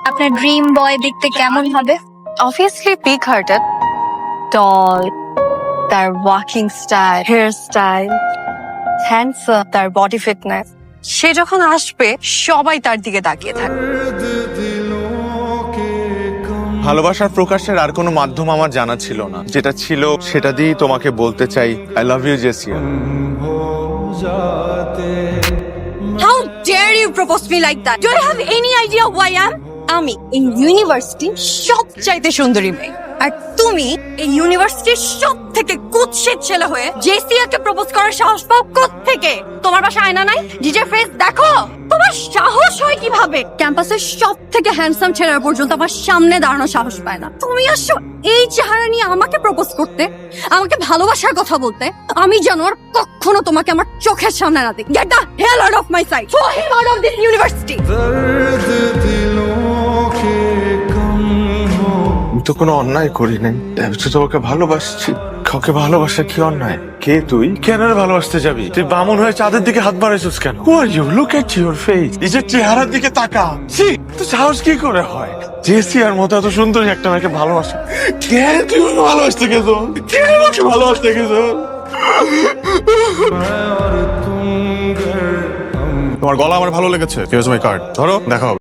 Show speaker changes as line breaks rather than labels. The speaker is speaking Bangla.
আপনার ড্রিম বয় দেখতে কেমন হবে?
Obviously big hearted, tall, তার walking style, hair style, handsome, তার বডি ফিটনেস। সে যখন আসবে সবাই তার দিকে তাকিয়ে থাকবে।
ভালোবাসার প্রকাশের আর কোনো মাধ্যম আমার জানা ছিল না, যেটা ছিল সেটা দিয়েই তোমাকে বলতে চাই I love you Jessia.
How dare you propose me like that? Do you have any idea who I am? আমি এই ইউনিভার্সিটির সবচাইতে সুন্দরী মেয়ে, আর তুমি এই ইউনিভার্সিটির সব থেকে কুৎসিত ছেলে হয়ে জেসিয়াকে প্রপোজ করার সাহস পাও কোত্থেকে? তোমার বাসায় আয়না নাই? নিজের ফেস দেখো। তোমার সাহস হয় কিভাবে? ক্যাম্পাসের সব থেকে হ্যান্ডসাম ছেলেরা পর্যন্ত আমার সামনে দাঁড়ানোর সাহস পায় না। তুমি আসো এই চেহারা নিয়ে আমাকে প্রপোজ করতে, আমাকে ভালোবাসার কথা বলতে। আমি জানো আর কখনো তোমাকে আমার চোখের সামনে না দেখি। Get the hell out of my sight, throw him out of this university.
আমি তো কোনো অন্যায় করি নাই, আমি তো তোমাকে ভালোবাসছি। কাউকে ভালোবাসা কি অন্যায়? কে তুই? কেন রে ভালোবাসতে যাবি? তুই বামন হয়ে চাঁদের দিকে হাত বাড়াইছিস কেন? Who are you? Look at your face. নিজের চেহারার দিকে তাকা। ছি, তো সাহস কি করে হয় জেসিয়ার মতো এত সুন্দরী একটা মেয়েকে ভালোবাসা? কে তুই আমাকে ভালোবাসতে গেছো? কে আমাকে ভালোবাসতে গেছো? তোমার গলা আমার ভালো লেগেছে। হিয়ার্স মাই কার্ড, ধরো, দেখাও।